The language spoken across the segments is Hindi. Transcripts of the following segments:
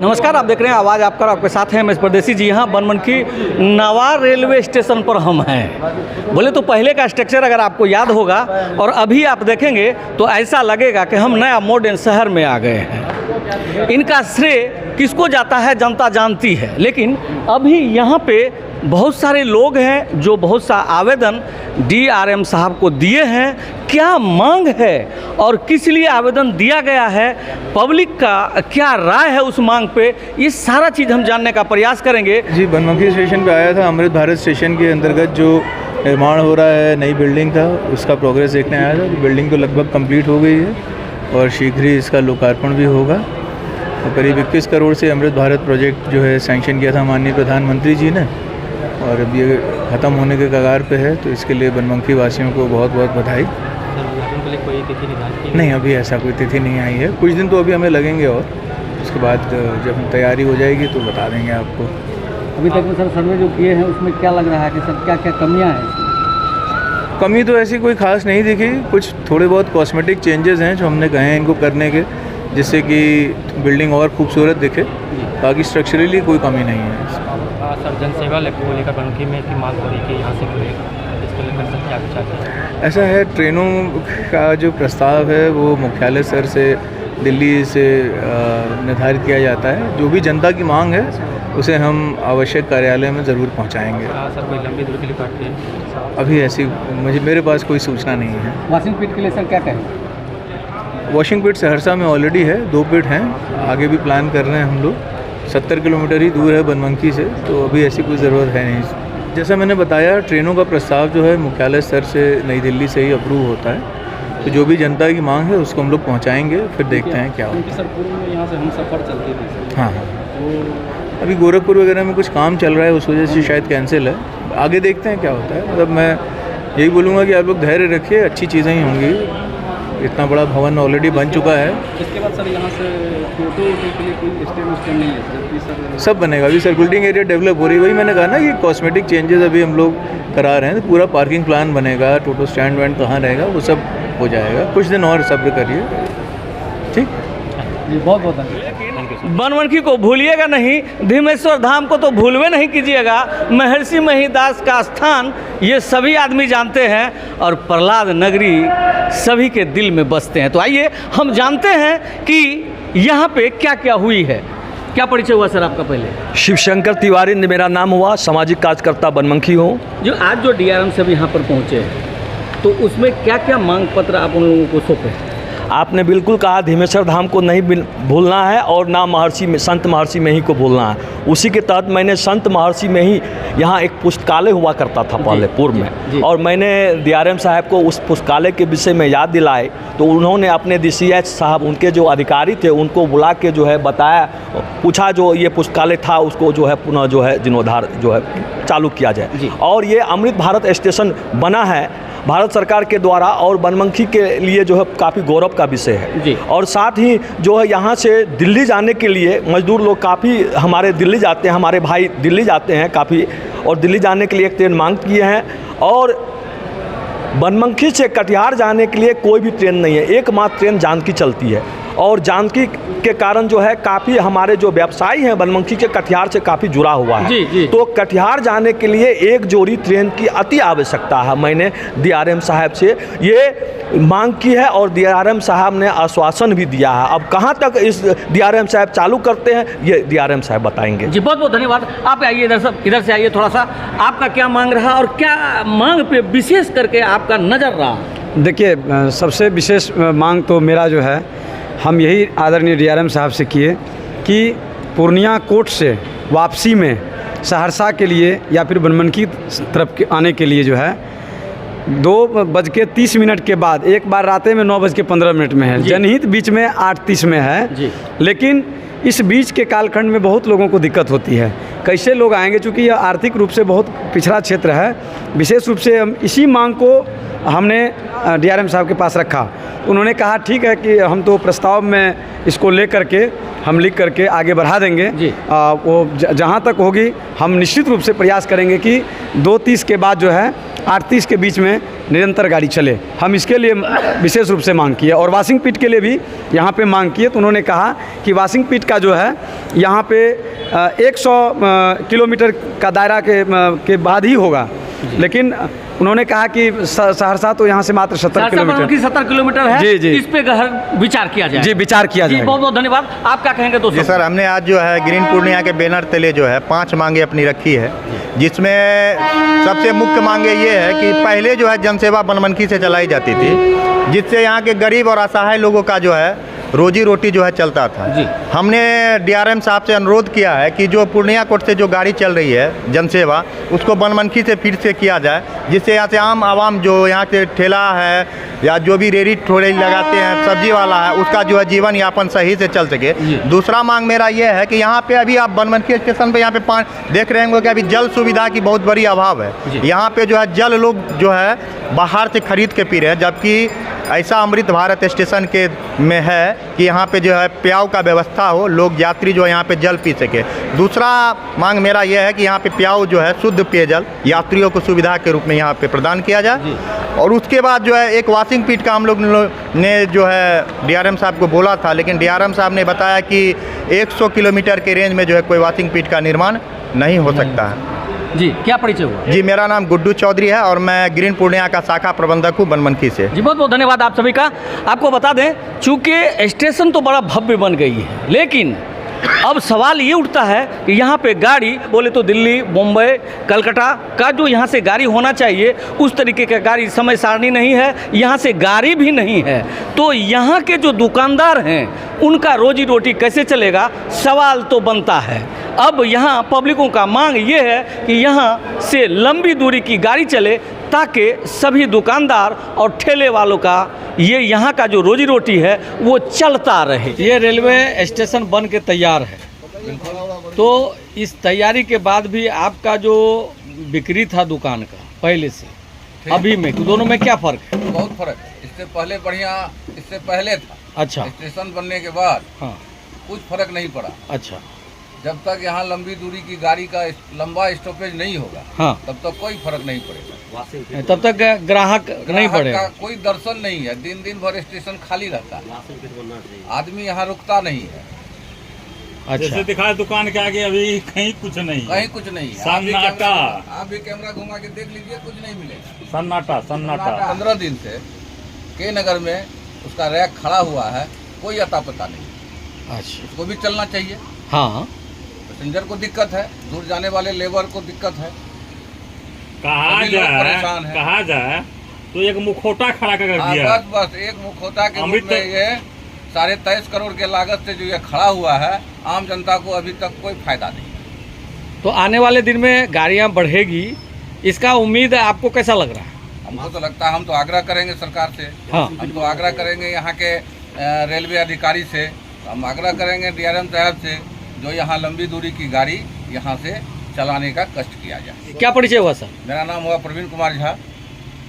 नमस्कार, आप देख रहे हैं आवाज़ आपका, आपके साथ हैं एम एस परदेसी जी। यहाँ बनमनखी नवा रेलवे स्टेशन पर हम हैं। बोले तो पहले का स्ट्रक्चर अगर आपको याद होगा और अभी आप देखेंगे तो ऐसा लगेगा कि हम नया मॉडर्न शहर में आ गए हैं। इनका श्रेय किसको जाता है जनता जानती है, लेकिन अभी यहाँ पे बहुत सारे लोग हैं जो बहुत सा आवेदन डीआरएम साहब को दिए हैं। क्या मांग है और किस लिए आवेदन दिया गया है, पब्लिक का क्या राय है उस मांग पे, ये सारा चीज़ हम जानने का प्रयास करेंगे। जी, बनमनखी स्टेशन पे आया था। अमृत भारत स्टेशन के अंतर्गत जो निर्माण हो रहा है नई बिल्डिंग का, उसका प्रोग्रेस देखने आया था। बिल्डिंग तो लगभग कंप्लीट हो गई है और शीघ्र ही इसका लोकार्पण भी होगा। और करीब 21 करोड़ से अमृत भारत प्रोजेक्ट जो है सैंक्शन किया था माननीय प्रधानमंत्री जी ने, और अब ये ख़त्म होने के कगार पे है। तो इसके लिए बनमनखी वासियों को बहुत बहुत बधाई। कोई तिथि नहीं, अभी ऐसा कोई तिथि नहीं आई है। कुछ दिन तो अभी हमें लगेंगे और उसके बाद जब तैयारी हो जाएगी तो बता देंगे आपको। अभी तक में सर सर्वे जो किए हैं उसमें क्या लग रहा है कि सर क्या क्या कमियां हैं? कमी तो ऐसी कोई ख़ास नहीं दिखी। कुछ थोड़े बहुत कॉस्मेटिक चेंजेस हैं जो हमने कहे हैं इनको करने के, जिससे कि बिल्डिंग और खूबसूरत दिखे। बाकी स्ट्रक्चरली कोई कमी नहीं है। सर, जनसेवा को लेकर बनमनखी में की मांग हो रही कि यहाँ से इसको लेकर सर क्या विचार है? ऐसा है, ट्रेनों का जो प्रस्ताव है वो मुख्यालय स्तर से दिल्ली से निर्धारित किया जाता है। जो भी जनता की मांग है उसे हम आवश्यक कार्यालय में ज़रूर पहुँचाएँगे। सर, कोई लंबी दूरी के लिए काटते हैं? अभी ऐसी मेरे पास कोई सूचना नहीं है। वॉशिंग पिट के लिए सर क्या कहें? वॉशिंग पिट सहरसा में ऑलरेडी है, 2 पिट हैं। आगे भी प्लान कर रहे हैं हम लोग। 70 किलोमीटर ही दूर है बनमनखी से, तो अभी ऐसी कोई ज़रूरत है नहीं। जैसा मैंने बताया, ट्रेनों का प्रस्ताव जो है मुख्यालय स्तर से नई दिल्ली से ही अप्रूव होता है। तो जो भी जनता की मांग है उसको हम लोग पहुंचाएंगे, फिर देखते हैं क्या होता है। सर, पूर्व में यहाँ से हम सफ़र चलती थी। हाँ, अभी गोरखपुर वगैरह में कुछ काम चल रहा है, उस वजह से शायद कैंसिल है। आगे देखते हैं क्या होता है। मतलब मैं यही बोलूँगा कि आप लोग धैर्य रखिए, अच्छी चीज़ें ही होंगी। इतना बड़ा भवन ऑलरेडी बन चुका है। इसके बाद सर यहाँ से फोटो के लिए कोई स्टैंड नहीं है जबकि सर सब बनेगा। अभी सर्कुलेटिंग एरिया डेवलप हो रही है। वही मैंने कहा ना कि कॉस्मेटिक चेंजेस अभी हम लोग करा रहे हैं। तो पूरा पार्किंग प्लान बनेगा, टोटो स्टैंड वैंड कहाँ रहेगा वो सब हो जाएगा। कुछ दिन और सब्र करिए, ठीक। बहुत बहुत बनमनखी को भूलिएगा नहीं, धीमेश्वर धाम को तो भूलवे नहीं कीजिएगा। महर्षि महिदास का स्थान ये सभी आदमी जानते हैं और प्रहलाद नगरी सभी के दिल में बसते हैं। तो आइए हम जानते हैं कि यहाँ पे क्या क्या हुई है। क्या परिचय हुआ सर आपका? पहले शिवशंकर तिवारी मेरा नाम हुआ, सामाजिक कार्यकर्ता बनमनखी हूँ। जो आज जो डीआरएम से भी यहाँ पर पहुँचे हैं, तो उसमें क्या क्या मांग पत्र आप उन लोगों को सौंपे? आपने बिल्कुल कहा, धीमेश्वर धाम को नहीं भूलना है और ना महर्षि में, संत महर्षि में ही को भूलना है। उसी के तहत मैंने संत महर्षि में ही यहाँ एक पुस्तकालय हुआ करता था पहले पूर्व में, और मैंने डीआरएम साहब को उस पुस्तकालय के विषय में याद दिलाए। तो उन्होंने अपने DCH साहब, उनके जो अधिकारी थे, उनको बुला के जो है बताया, पूछा जो ये पुस्तकालय था उसको जो है पुनः जो है जीर्णोद्धार जो है चालू किया जाए। और ये अमृत भारत स्टेशन बना है भारत सरकार के द्वारा, और बनमनखी के लिए जो है काफ़ी गौरव का विषय है। और साथ ही जो है यहाँ से दिल्ली जाने के लिए मजदूर लोग काफ़ी हमारे दिल्ली जाते हैं, हमारे भाई दिल्ली जाते हैं काफ़ी, और दिल्ली जाने के लिए एक ट्रेन मांग किए हैं। और बनमनखी से कटिहार जाने के लिए कोई भी ट्रेन नहीं है, एकमात्र ट्रेन जानकी चलती है। और जानकी के कारण जो है काफ़ी हमारे जो व्यवसायी हैं बनमनखी के कटिहार से काफ़ी जुड़ा हुआ है। तो कटिहार जाने के लिए एक जोड़ी ट्रेन की अति आवश्यकता है। मैंने डीआरएम साहब से ये मांग की है और डीआरएम साहब ने आश्वासन भी दिया है। अब कहाँ तक इस डीआरएम साहब चालू करते हैं ये डीआरएम साहब बताएंगे। जी, बहुत बहुत धन्यवाद। आप आइए इधर से आइए थोड़ा सा। आपका क्या मांग रहा और क्या मांग पे विशेष करके आपका नज़र रहा? देखिए, सबसे विशेष मांग तो मेरा जो है, हम यही आदरणीय डीआरएम साहब से किए कि पूर्णिया कोर्ट से वापसी में सहरसा के लिए या फिर बनमनखी तरफ के आने के लिए जो है 2:30 के बाद, एक बार रातें में 9:15 में है, जनहित बीच में 8:30 में है। लेकिन इस बीच के कालखंड में बहुत लोगों को दिक्कत होती है। कैसे लोग आएंगे, चूँकि यह आर्थिक रूप से बहुत पिछड़ा क्षेत्र है। विशेष रूप से हम इसी मांग को हमने डीआरएम साहब के पास रखा। उन्होंने कहा ठीक है कि हम तो प्रस्ताव में इसको ले करके हम लिख करके आगे बढ़ा देंगे। वो जहाँ तक होगी हम निश्चित रूप से प्रयास करेंगे कि 2:30 के बाद जो है 8:30 के बीच में निरंतर गाड़ी चले। हम इसके लिए विशेष रूप से मांग किए और वाशिंग पिट के लिए भी यहाँ पे मांग किए, तो उन्होंने कहा कि वाशिंग पिट का जो है यहाँ पे 100 किलोमीटर का दायरा के बाद ही होगा, लेकिन उन्होंने कहा कि सहरसा तो यहाँ से मात्र 70 किलोमीटर 70 किलोमीटर है। जी, जी। इस पे गहन विचार किया जाए। जी, विचार किया जी, जाए। बहुत बहुत धन्यवाद। आप क्या कहेंगे दोस्तों? जी सर, हमने आज जो है ग्रीन पूर्णिया के बैनर तले जो है 5 मांगे अपनी रखी है, जिसमें सबसे मुख्य मांगे ये है कि पहले जो है जनसेवा बनमनखी से चलाई जाती थी, जिससे यहाँ के गरीब और असहाय लोगों का जो है रोजी रोटी जो है चलता था। जी। हमने डीआरएम साहब से अनुरोध किया है कि जो पूर्णिया कोर्ट से जो गाड़ी चल रही है जनसेवा, उसको बनमनखी से फिर से किया जाए, जिससे यहाँ से आम आवाम जो यहाँ के ठेला है या जो भी रेडी ठोड़ी लगाते हैं, सब्जी वाला है, उसका जो है जीवन यापन सही से चल सके। दूसरा मांग मेरा ये है कि यहाँ पे अभी आप बनमनखी स्टेशन पे यहाँ पे देख रहे होंगे कि अभी जल सुविधा की बहुत बड़ी अभाव है। यहाँ पे जो है जल लोग जो है बाहर से खरीद के पी रहे हैं, जबकि ऐसा अमृत भारत स्टेशन के में है कि यहाँ पे जो है प्याऊ का व्यवस्था हो, लोग यात्री जो है यहाँ पे जल पी सके। दूसरा मांग मेरा यह है कि यहाँ पे प्याऊ जो है शुद्ध पेयजल यात्रियों को सुविधा के रूप में यहाँ पे प्रदान किया जाए। और उसके बाद जो है एक वाशिंग पिट का हम लोग ने जो है डीआरएम साहब को बोला था, लेकिन डीआरएम साहब ने बताया कि 100 किलोमीटर के रेंज में जो है कोई वाशिंग पिट का निर्माण नहीं हो सकता है। जी, क्या परिचय हुआ? जी, मेरा नाम गुड्डू चौधरी है और मैं ग्रीन पूर्णिया का शाखा प्रबंधक हूँ बनमनखी से। जी, बहुत बहुत धन्यवाद आप सभी का। आपको बता दें, चूँकि स्टेशन तो बड़ा भव्य बन गई है, लेकिन अब सवाल ये उठता है कि यहाँ पे गाड़ी बोले तो दिल्ली, मुंबई, कलकत्ता का जो यहाँ से गाड़ी होना चाहिए, उस तरीके का गाड़ी समय सारणी नहीं है, यहाँ से गाड़ी भी नहीं है। तो यहाँ के जो दुकानदार हैं उनका रोजी रोटी कैसे चलेगा, सवाल तो बनता है। अब यहाँ पब्लिकों का मांग ये है कि यहाँ से लंबी दूरी की गाड़ी चले, ताकि सभी दुकानदार और ठेले वालों का ये यहाँ का जो रोजी रोटी है वो चलता रहे। ये रेलवे स्टेशन बन के तैयार है, तो इस तैयारी के बाद भी आपका जो बिक्री था दुकान का पहले से अभी में, दोनों में क्या फ़र्क है? बहुत फर्क है। इससे पहले बढ़िया, इससे पहले था। अच्छा। स्टेशन बनने के बाद हाँ। कुछ फर्क नहीं पड़ा। अच्छा। जब तक यहाँ लंबी दूरी की गाड़ी का लंबा स्टॉपेज नहीं होगा, हाँ, तब तक कोई फर्क नहीं पड़ेगा। तब तक ग्राहक नहीं पड़ेगा। का कोई दर्शन नहीं है, दिन दिन भर स्टेशन खाली रहता है, आदमी यहाँ रुकता नहीं है। अच्छा। जैसे दिखाए दुकान के आगे अभी कहीं कुछ नहीं, कहीं कुछ नहीं है। सन्नाटा। आप भी कैमरा घुमा के देख लीजिए, कुछ नहीं मिलेगा। सन्नाटा सन्नाटा। 15 दिन से के नगर में उसका रैक खड़ा हुआ है, कोई अता पता नहीं। अच्छा। उसको भी चलना चाहिए। हाँ, पैसेंजर को दिक्कत है, दूर जाने वाले लेबर को दिक्कत है। कहा सभी लोग परेशान हैं। कहा जाए तो एक मुखौटा खड़ा कर हाँ, दिया। बस एक मुखौटा के रूप अमृत में ये 23.5 करोड़ के लागत से जो ये खड़ा हुआ है, आम जनता को अभी तक कोई फायदा नहीं। तो आने वाले दिन में गाड़ियाँ बढ़ेगी, इसका उम्मीद आपको कैसा लग रहा है? हमको तो लगता है, हम तो आग्रह करेंगे सरकार से। हाँ। हम तो आग्रह करेंगे यहाँ के रेलवे अधिकारी से, हम आग्रह करेंगे डीआरएम साहब से, जो यहाँ लंबी दूरी की गाड़ी यहाँ से चलाने का कष्ट किया जाए। क्या परिचय हुआ सर? मेरा नाम हुआ प्रवीण कुमार झा।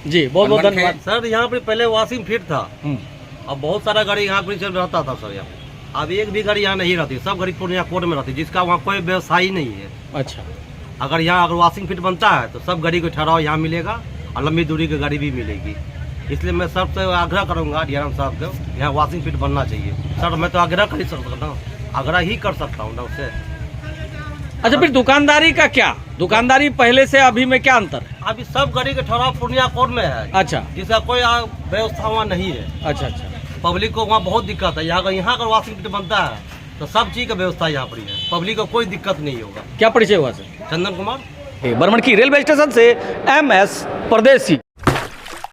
जी, बहुत बहुत बनमनखी। धन्यवाद। सर यहाँ पे पहले वॉशिंग फिट था, अब बहुत सारा गाड़ी यहाँ पे चल रहता था सर। यहाँ अब एक भी गाड़ी यहाँ नहीं रहती, सब गाड़ी पूर्णिया कोर्ट में रहती, जिसका वहाँ कोई व्यवसाय नहीं है। अच्छा। अगर यहाँ अगर वॉशिंग फिट बनता है तो सब गाड़ी को ठहराव यहाँ मिलेगा और लंबी दूरी की गाड़ी भी मिलेगी। इसलिए मैं सबसे आग्रह करूँगा डीआरएम साहब को, यहाँ वॉशिंग फिट बनना चाहिए। सर मैं तो आग्रह कर ही सकता हूँ, आग्रह ही कर सकता हूँ ना उससे। अच्छा, फिर दुकानदारी का क्या? दुकानदारी पहले से अभी में क्या अंतर है? अभी सब गाड़ी के ठहराव पूर्णिया कोर्ट में है। अच्छा। जिसका कोई व्यवस्था वहाँ नहीं है। अच्छा अच्छा। पब्लिक को वहाँ बहुत दिक्कत है। यहाँ अगर वॉशिंग फिट बनता है तो सब चीज़ का व्यवस्था यहाँ पर ही है, पब्लिक को कोई दिक्कत नहीं होगा। क्या परिचय हुआ sir? Chandan Kumar, बरमनखी railway station से MS परदेसी।